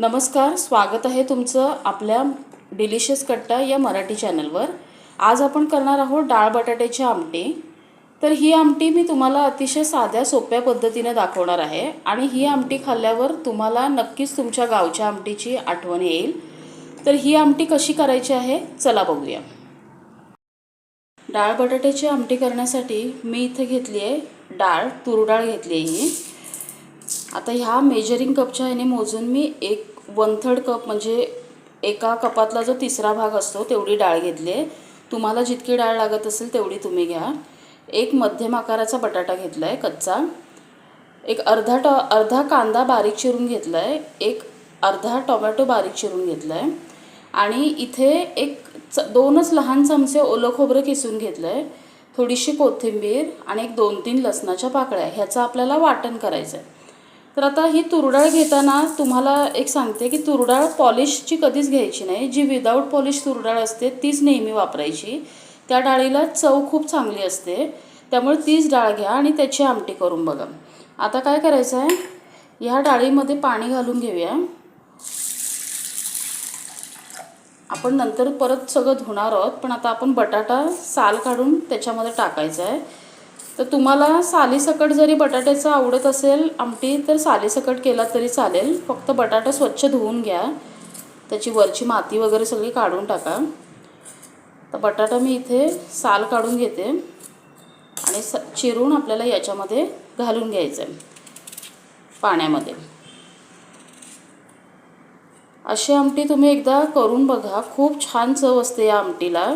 नमस्कार, स्वागत आहे तुमचं आपल्या डिलिशियस कट्टा या मराठी चॅनलवर। आज आपण करणार आहोत डाळ बटाट्याची आमटी। तर ही आमटी मी तुम्हाला अतिशय साध्या सोप्या पद्धतीने दाखवणार आहे आणि ही आमटी खाल्ल्यावर तुम्हाला नक्कीच तुमच्या गावच्या आमटीची आठवण येईल। तर ही आमटी कशी करायची आहे चला बघूया। डाळ बटाट्याची आमटी करण्यासाठी मी इथे घेतली आहे डाळ, तूर डाळ घेतली आहे ही। आता ह्या मेजरिंग कपच्या ह्याने मोजून मी 1/3 कप म्हणजे एका कपातला जो तिसरा भाग असतो तेवढी डाळ घेतली आहे। तुम्हाला जितकी डाळ लागत असेल तेवढी तुम्ही घ्या। एक मध्यम आकाराचा बटाटा घेतला आहे कच्चा, एक अर्धा कांदा बारीक चिरून घेतला आहे, एक अर्धा टोमॅटो बारीक चिरून घेतला आहे आणि इथे दोनच लहान चमचे ओलं खोबरं किसून घेतलं आहे, थोडीशी कोथिंबीर आणि 2-3 लसणाच्या पाकळ्या। ह्याचं आपल्याला वाटण करायचं आहे। तर आता ही तुरडाळ घेताना तुम्हाला एक सांगते की तुरडाळ पॉलिशची कधीच घ्यायची नाही। जी विदाऊट पॉलिश तुरडाळ असते तीच नेहमी वापरायची। त्या डाळीला चव खूप चांगली असते, त्यामुळे तीच डाळ घ्या आणि त्याची आमटी करून बघा। आता काय करायचं आहे, ह्या डाळीमध्ये पाणी घालून घेऊया। आपण नंतर परत सगळं धुणार आहोत, पण आता आपण बटाटा साल काढून त्याच्यामध्ये टाकायचा आहे। तर तुम्हाला सालीसकट जरी बटाट्याचं आवडत असेल आमटी तर सालीसकट केला तरी चालेल। फक्त बटाटा स्वच्छ धुवून घ्या, त्याची वरची माती वगैरे सगळी काढून टाका। तर बटाटा मी इथे साल काढून घेते आणि चिरून आपल्याला याच्यामध्ये घालून घ्यायचं आहे पाण्यामध्ये। अशी आमटी तुम्ही एकदा करून बघा, खूप छान चव असते या आमटीला।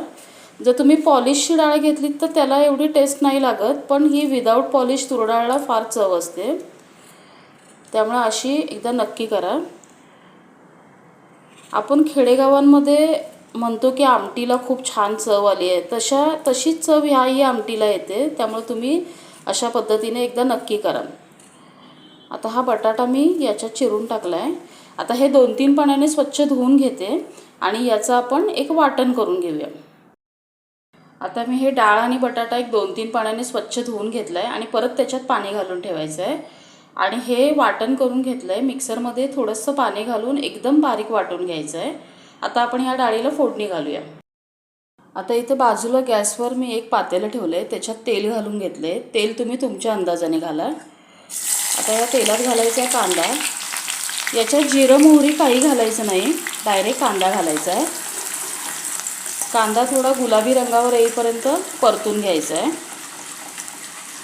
जर तुम्ही पॉलिशची डाळ घेतलीत तर त्याला एवढी टेस्ट नाही लागत, पण ही विदाऊट पॉलिश तुरडाळला फार चव असते, त्यामुळे अशी एकदा नक्की करा। आपण खेडेगावांमध्ये म्हणतो की आमटीला खूप छान चव आली आहे, तशीच चव ह्याही आमटीला येते, त्यामुळे तुम्ही अशा पद्धतीने एकदा नक्की करा। आता हा बटाटा मी याच्यात चिरून टाकला आहे। आता हे 2-3 पाण्याने स्वच्छ धुवून घेते आणि याचं आपण एक वाटण करून घेऊया। आता मी हे डाळ आणि बटाटा 2-3 पाण्याने स्वच्छ धुवून घेतलं आहे आणि परत त्याच्यात पाणी घालून ठेवायचं आहे आणि हे वाटण करून घेतलं आहे। मिक्सरमध्ये थोडंसं पाणी घालून एकदम बारीक वाटून घ्यायचं आहे। आता आपण ह्या डाळीला फोडणी घालूया। आता इथे बाजूला गॅसवर मी एक पातेलं ठेवलं आहे, त्याच्यात तेल घालून घेतलं आहे। तेल तुम्ही तुमच्या अंदाजाने घाला। आता या तेलात घालायचा आहे कांदा। याच्यात जिरं मोहरी काही घालायचं नाही, डायरेक्ट कांदा घालायचा आहे। कांदा थोडा गुलाबी रंगावर येईपर्यंत परतून घ्यायचा आहे।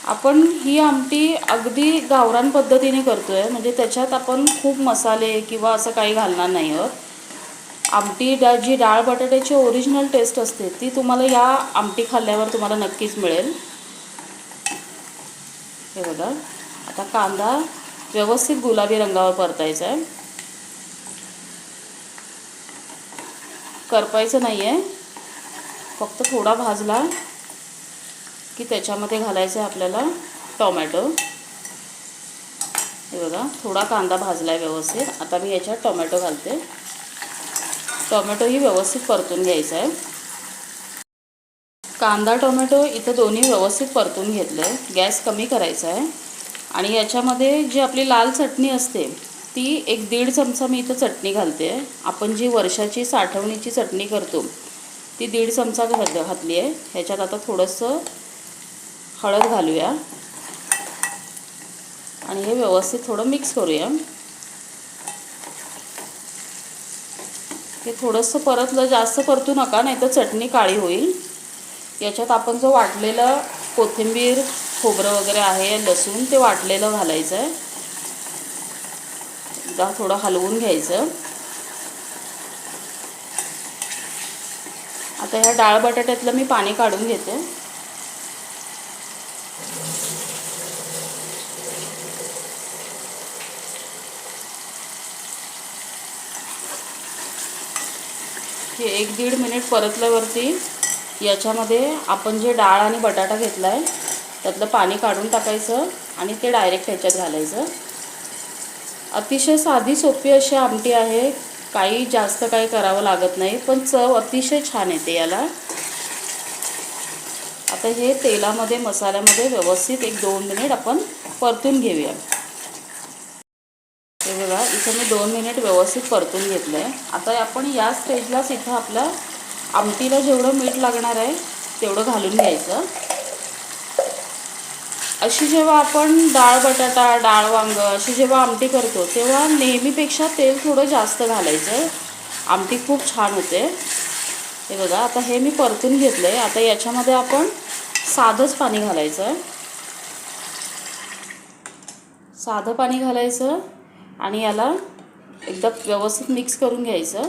आपण ही आमटी अगदी गावरान पद्धतीने करतोय, म्हणजे त्याच्यात आपण खूप मसाले किंवा असं काही घालणार नाही आहोत। आमटी जी डाळ बटाट्याची ओरिजिनल टेस्ट असते ती तुम्हाला या आमटी खाल्ल्यावर तुम्हाला नक्कीच मिळेल। हे बघा, आता कांदा व्यवस्थित गुलाबी रंगावर परतायचा आहे, करपायचं नाही आहे। फक्त थोडा भाजला की त्याच्यामध्ये घालायचं आहे आपल्याला टोमॅटो। हे बघा, थोडा कांदा भाजला आहे व्यवस्थित। आता मी याच्यात टोमॅटो घालते। टोमॅटोही व्यवस्थित परतून घ्यायचा आहे। कांदा टोमॅटो इथं दोन्ही व्यवस्थित परतून घेतलं आहे। गॅस कमी करायचा आहे आणि याच्यामध्ये जी आपली लाल चटणी असते ती 1-1.5 चमचा मी इथं चटणी घालते। आपण जी वर्षाची साठवणीची चटणी करतो ती 1.5 चमचा घातली आहे। ह्याच्यात आता थोडंसं हळद घालूया आणि हे व्यवस्थित थोडं मिक्स करूया। हे थोडंसं परतलं, जास्त परतू नका नाही तर चटणी काळी होईल। याच्यात आपण जो वाटलेला कोथिंबीर खोबरं वगैरे आहे, लसूण ते वाटलेलं घालायचं आहे। एकदा थोडं हलवून घ्यायचं। आता ह्या डाळ बटाट्यातलं मी पाणी काढून घेते। हे 1-1.5 मिनिट परतल्यावरती याच्यामध्ये आपण जे डाळ आणि बटाटा घेतला आहे त्यातलं पाणी काढून टाकायचं आणि ते डायरेक्ट ह्याच्यात घालायचं। अतिशय साधी सोपी अशी आमटी आहे, काही जास्त काही करावं लागत नाही, पण चव अतिशय छान येते याला। आता हे तेलामध्ये मसाल्यामध्ये व्यवस्थित 1-2 मिनिट आपण परतून घेऊया। हे बघा इथं मी 2 मिनिट व्यवस्थित परतून घेतलं आहे. आता आपण या स्टेजलाच इथं आपल्या आमटीला जेवढं मीठ लागणार आहे तेवढं घालून घ्यायचं. अशी जेव्हा आपण डाळ बटाटा, डाळ वांगं अशी जेव्हा आमटी करतो तेव्हा नेहमीपेक्षा तेल थोडं जास्त घालायचं. आमटी खूप छान होते. हे बघा आता हे मी परतून घेतलं आहे. आता याच्यामध्ये आपण साधंच पाणी घालायचं. साधं पाणी घालायचं आणि याला एकदा व्यवस्थित मिक्स करून घ्यायचं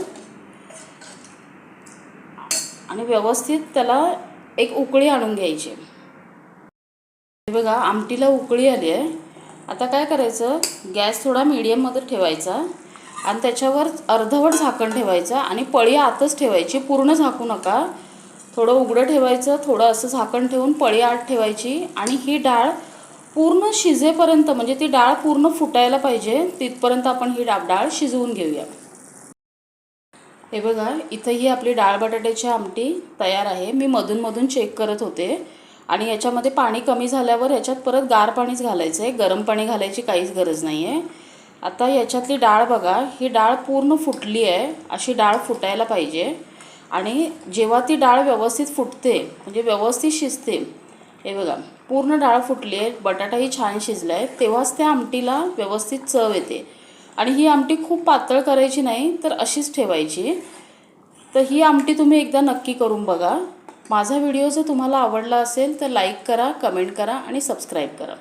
आणि व्यवस्थित त्याला एक उकळी आणून घ्यायची. हे बघा आमटीला उकळी आली आहे. आता काय करायचं, गॅस थोडा मीडियममध्ये ठेवायचा आणि त्याच्यावर अर्धवट झाकण ठेवायचं आणि पळी आतच ठेवायची, पूर्ण झाकू नका. थोडं उघडं ठेवायचं, थोडं असं झाकण ठेवून पळी आत ठेवायची आणि ही डाळ पूर्ण शिजेपर्यंत, म्हणजे ती डाळ पूर्ण फुटायला पाहिजे तिथपर्यंत आपण ही डाळ शिजवून घेऊया. हे बघा इथं ही आपली डाळ बटाट्याची आमटी तयार आहे. मी मधून चेक करत होते आणि याच्यामध्ये पाणी कमी झाल्यावर याच्यात परत गार पाणीच घालायचं आहे, गरम पाणी घालायची काहीच गरज नाही आहे. आता याच्यातली डाळ बघा, ही डाळ पूर्ण फुटली आहे. अशी डाळ फुटायला पाहिजे आणि जेव्हा ती डाळ व्यवस्थित फुटते म्हणजे व्यवस्थित शिजते, हे बघा पूर्ण डाळ फुटली आहे, बटाटाही छान शिजला आहे, तेव्हाच त्या आमटीला व्यवस्थित चव येते. आणि ही आमटी खूप पातळ करायची नाही तर अशीच ठेवायची. तर ही आमटी तुम्ही एकदा नक्की करून बघा. माझा व्हिडिओ जर तुम्हाला आवडला असेल तर लाईक करा, कमेंट करा आणि सबस्क्राईब करा.